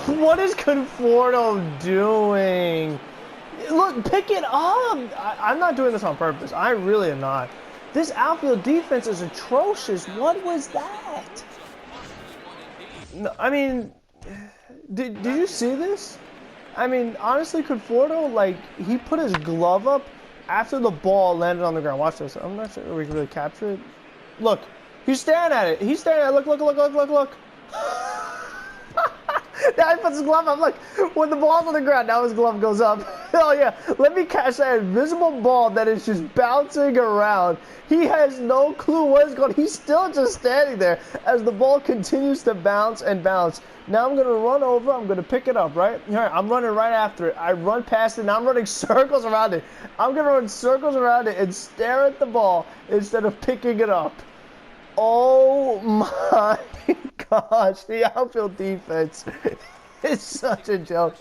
What is Conforto doing? Look, pick it up. I'm not doing this on purpose. I really am not. This outfield defense is atrocious. What was that? No, I mean, did you see this? I mean, honestly, Conforto, like, he put his glove up after the ball landed on the ground. Watch this. I'm not sure we can really capture it. Look, he's staring at it. He's staring at it. Look, look, look, look, look, look. Now he puts his glove up. Look, when the ball's on the ground, now his glove goes up. Oh, yeah. Let me catch that invisible ball that is just bouncing around. He has no clue what is going on. He's still just standing there as the ball continues to bounce and bounce. Now I'm going to run over. I'm going to pick it up, right? Here, I'm running right after it. I run past it. Now I'm running circles around it. I'm going to run circles around it and stare at the ball instead of picking it up. Oh, my gosh. The outfield defense is such a joke.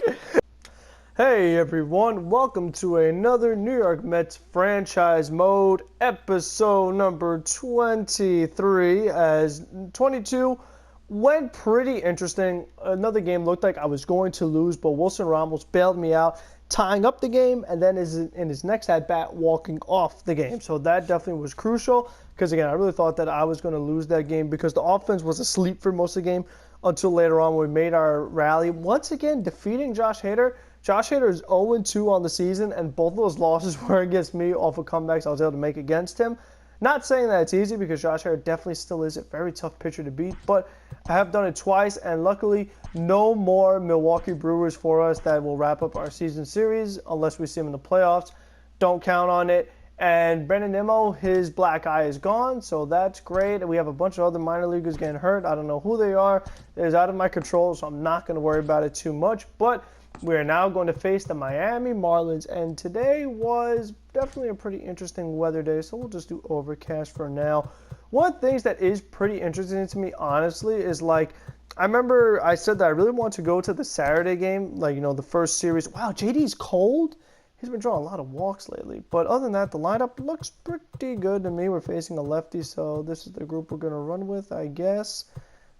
Hey everyone, welcome to another New York Mets franchise mode, episode number 23, as 22 went pretty interesting. Another game looked like I was going to lose, but Wilson Ramos bailed me out, tying up the game, and then in his next at-bat, walking off the game. So that definitely was crucial, because again, I really thought that I was going to lose that game because the offense was asleep for most of the game until later on when we made our rally. Once again, defeating Josh Hader. Josh Hader is 0-2 on the season, and both of those losses were against me off of comebacks I was able to make against him. Not saying that it's easy because Josh Hader definitely still is a very tough pitcher to beat, but I have done it twice, and luckily no more Milwaukee Brewers for us that will wrap up our season series unless we see him in the playoffs. Don't count on it. And Brandon Nimmo, his black eye is gone, so that's great. And we have a bunch of other minor leaguers getting hurt. I don't know who they are. It's out of my control, so I'm not going to worry about it too much. But we are now going to face the Miami Marlins, and today was definitely a pretty interesting weather day, so we'll just do overcast for now. One of the things that is pretty interesting to me, honestly, is like, I remember I said that I really want to go to the Saturday game, like, you know, the first series. Wow, JD's cold? He's been drawing a lot of walks lately. But other than that, the lineup looks pretty good to me. We're facing a lefty, so this is the group we're going to run with, I guess.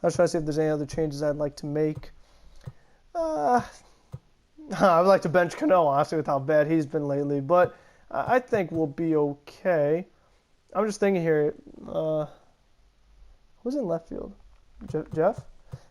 I was trying to see if there's any other changes I'd like to make. I would like to bench Cano, honestly, with how bad he's been lately. But I think we'll be okay. I'm just thinking here, who's in left field? Jeff?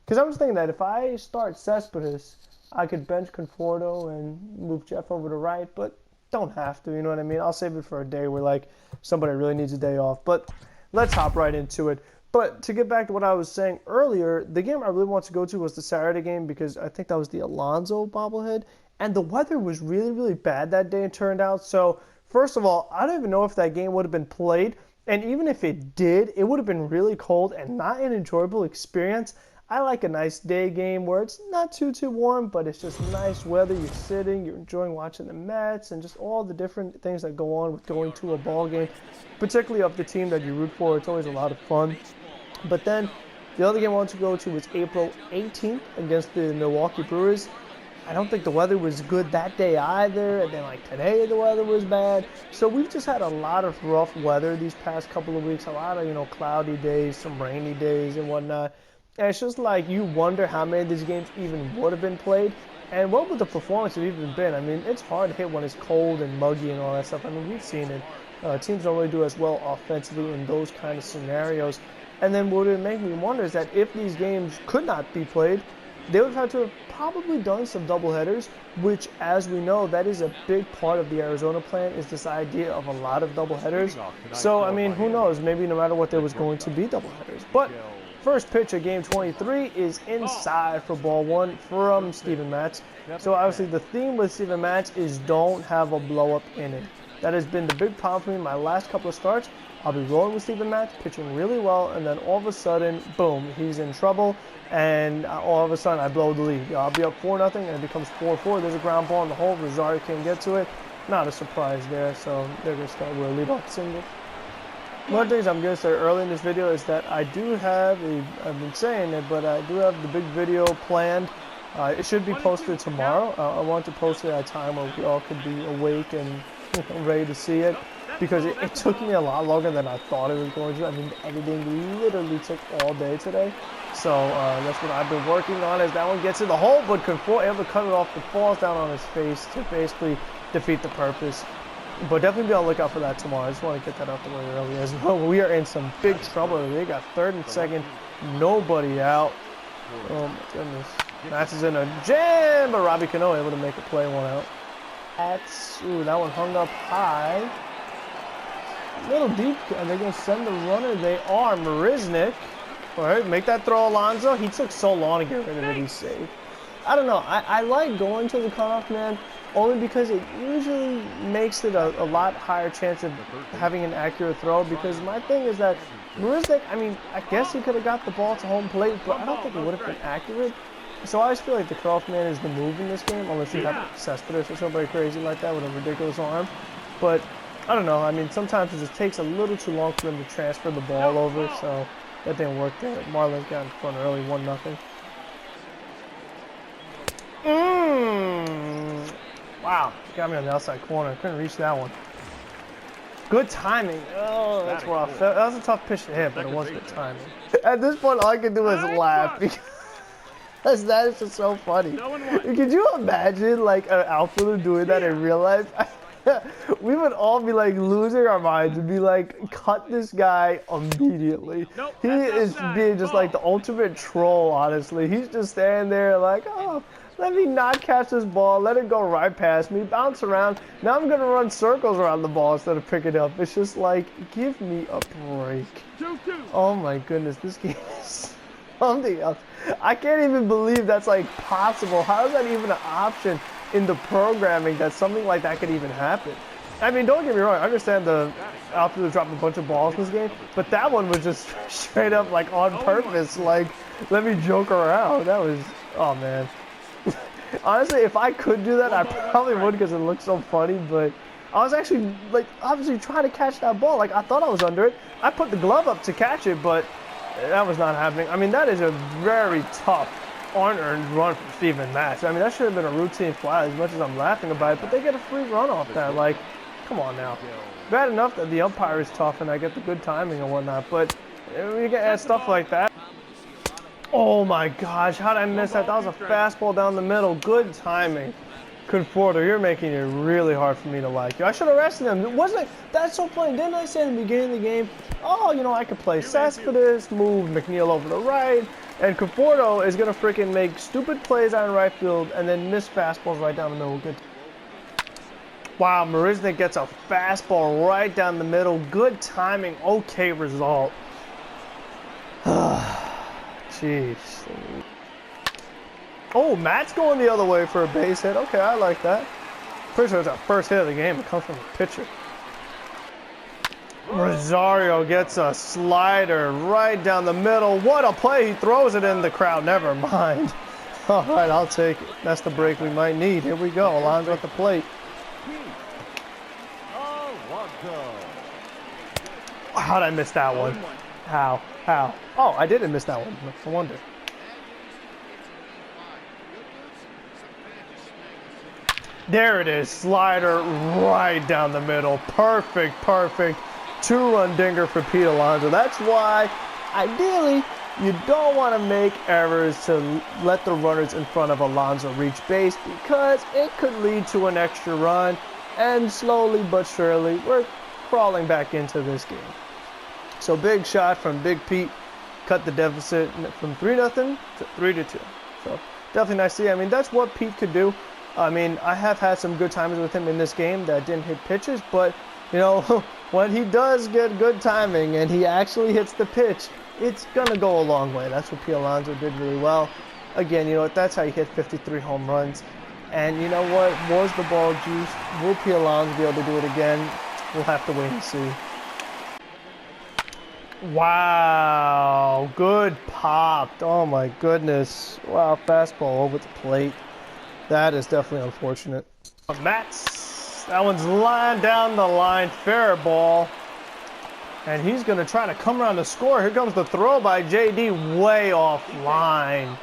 Because I was thinking that if I start Cespedes, I could bench Conforto and move Jeff over to right, but don't have to, you know what I mean? I'll save it for a day where, like, somebody really needs a day off. But let's hop right into it. But to get back to what I was saying earlier, the game I really wanted to go to was the Saturday game because I think that was the Alonso bobblehead. And the weather was really, really bad that day, it turned out. So, first of all, I don't even know if that game would have been played. And even if it did, it would have been really cold and not an enjoyable experience. I like a nice day game where it's not too warm, but it's just nice weather. You're sitting, you're enjoying watching the Mets, and just all the different things that go on with going to a ball game, particularly of the team that you root for. It's always a lot of fun. But then the other game I wanted to go to was April 18th against the Milwaukee Brewers. I don't think the weather was good that day either, and then like today the weather was bad. So we've just had a lot of rough weather these past couple of weeks, a lot of, you know, cloudy days, some rainy days and whatnot. And it's just like you wonder how many of these games even would have been played, and what would the performance have even been. I mean, it's hard to hit when it's cold and muggy and all that stuff. I mean, we've seen it. Teams don't really do as well offensively in those kind of scenarios. And then what would make me wonder is that if these games could not be played, they would have had to have probably done some doubleheaders, which, as we know, that is a big part of the Arizona plan, is this idea of a lot of doubleheaders. So, I mean, who knows? Maybe no matter what, there was going to be doubleheaders. But first pitch of Game 23 is inside for ball one from Steven Matz. So, obviously, the theme with Steven Matz is don't have a blow-up inning. That has been the big problem for me in my last couple of starts. I'll be rolling with Steven Matz, pitching really well, and then all of a sudden, boom, he's in trouble, and all of a sudden I blow the lead. I'll be up 4-0, and it becomes 4-4. There's a ground ball in the hole. Rosario can't get to it. Not a surprise there, so they're going to start with a leadoff single. One of the things I'm going to say early in this video is that I do have, I've been saying it, but I do have the big video planned. It should be posted tomorrow. I want to post it at a time where we all could be awake and ready to see it. because it took me a lot longer than I thought it was going to. I mean, everything literally took all day today. So that's what I've been working on as that one gets in the hole, but Conforto able to cut it off. It falls down on his face to basically defeat the purpose. But definitely be on the lookout for that tomorrow. I just want to get that out the way early as well. We are in some big trouble. They got 3rd and 2nd, nobody out. Oh my goodness. Mats is in a jam, but Robbie Cano able to make a play, 1 out. That one hung up high. A little deep. Are they going to send the runner? They are. Marisnik. All right, make that throw, Alonso. He took so long to get rid of it. He's safe. I don't know. I like going to the cutoff man only because it usually makes it a lot higher chance of having an accurate throw, because my thing is that Marisnik, I mean, I guess he could have got the ball to home plate, but I don't think it would have been accurate. So I always feel like the cutoff man is the move in this game, unless you have Cespedes or somebody crazy like that with a ridiculous arm. But I don't know. I mean, sometimes it just takes a little too long for them to transfer the ball over, so that didn't work there. Marlins got in front early, 1-0. Wow, got me on the outside corner. Couldn't reach that one. Good timing. Oh, that's rough. That was a tough pitch to hit, but it was good timing. At this point, all I can do is laugh because that is just so funny. Could you imagine like an outfielder doing that in real life? We would all be like losing our minds and be like, cut this guy immediately. He is being just like the ultimate troll, honestly. He's just standing there like, oh, let me not catch this ball, let it go right past me, bounce around. Now I'm going to run circles around the ball instead of pick it up. It's just like, give me a break. Oh my goodness, this game is something else. I can't even believe that's like possible. How is that even an option in the programming that something like that could even happen? I mean, don't get me wrong, I understand the outfielder dropped a bunch of balls in this game, but that one was just straight up like on purpose, like, let me joke around. That was, oh man. Honestly, if I could do that, I probably would because it looks so funny, but I was actually, like, obviously trying to catch that ball. Like, I thought I was under it. I put the glove up to catch it, but that was not happening. I mean, that is a very tough, unearned run from Steven Matz. I mean, that should have been a routine fly as much as I'm laughing about it, but they get a free run off that. Like, come on now. Bad enough that the umpire is tough and I get the good timing and whatnot, but you get stuff like that. Oh my gosh, how did I miss that? That was a fastball down the middle. Good timing. Conforto, you're making it really hard for me to like you. I should have rested him. Wasn't it? That's so funny. Didn't I say in the beginning of the game, oh, you know, I could play Cespedes, move McNeil over to right, and Conforto is going to freaking make stupid plays out in right field and then miss fastballs right down the middle. Good. Wow, Marisnik gets a fastball right down the middle. Good timing. Okay result. Jeez. Oh, Matt's going the other way for a base hit. Okay, I like that. Pretty sure it's our first hit of the game. It comes from the pitcher. Rosario gets a slider right down the middle. What a play. He throws it in the crowd. Never mind. All right, I'll take it. That's the break we might need. Here we go. Alonso at the plate. How'd I miss that one? How? How? Oh, I didn't miss that one. No wonder. There it is. Slider right down the middle. Perfect, perfect. 2-run dinger for Pete Alonso. That's why, ideally, you don't want to make errors to let the runners in front of Alonso reach base because it could lead to an extra run. And slowly but surely, we're crawling back into this game. So big shot from Big Pete, cut the deficit from 3-0 to 3-2. So definitely nice to see. I mean, that's what Pete could do. I mean, I have had some good times with him in this game that didn't hit pitches, but, you know, when he does get good timing and he actually hits the pitch, it's going to go a long way. That's what Pete Alonso did really well. Again, you know, that's how he hit 53 home runs. And you know what? Was the ball juiced? Will Pete Alonso be able to do it again? We'll have to wait and see. Wow, good popped. Oh my goodness. Wow, fastball over the plate. That is definitely unfortunate. Mats, that one's lined down the line, fair ball. And he's going to try to come around the score. Here comes the throw by JD, way offline.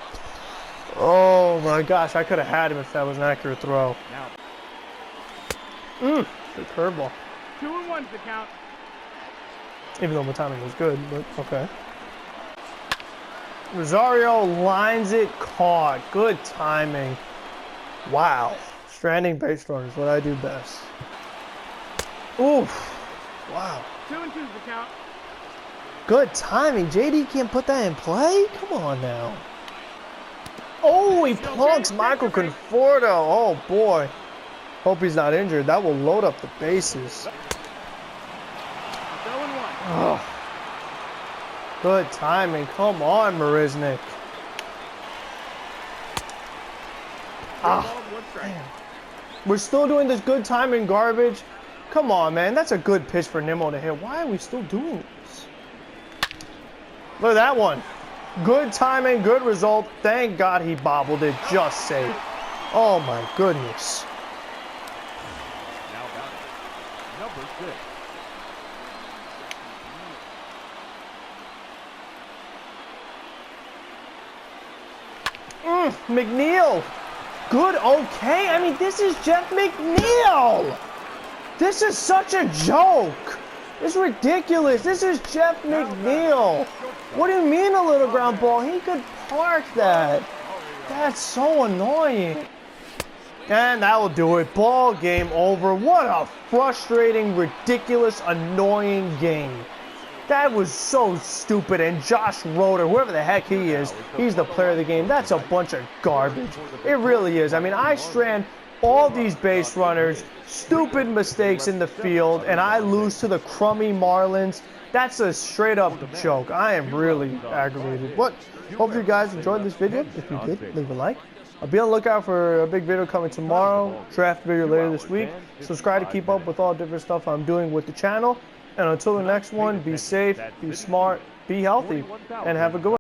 Oh my gosh, I could have had him if that was an accurate throw. Good curveball. 2-1's the count. Even though my timing was good, but okay. Rosario lines it, caught. Good timing. Wow. Stranding base runner is what I do best. Oof. Wow. 2-2's the count. Good timing. JD can't put that in play? Come on now. Oh, he plunks Michael Conforto. Oh, boy. Hope he's not injured. That will load up the bases. Oh. Good timing. Come on, Marisnik. Ah, man. We're still doing this good timing garbage. Come on, man. That's a good pitch for Nimmo to hit. Why are we still doing this? Look at that one. Good timing, good result. Thank God he bobbled it. Just safe. Oh, my goodness. Now batting. Number 6. McNeil. Good, okay. I mean, this is Jeff McNeil. This is such a joke. It's ridiculous. This is Jeff McNeil. What do you mean a little ground ball? He could park that. That's so annoying. And that will do it. Ball game over. What a frustrating, ridiculous, annoying game. That was so stupid. And Josh Roeder, whoever the heck he is, he's the player of the game. That's a bunch of garbage. It really is. I mean, I strand all these base runners, stupid mistakes in the field, and I lose to the crummy Marlins. That's a straight up joke. I am really aggravated. But hope you guys enjoyed this video. If you did, leave a like. I'll be on the lookout for a big video coming tomorrow, draft video later this week. Subscribe to keep up with all different stuff I'm doing with the channel. And until the next one, be safe, be smart, be healthy, and have a good one.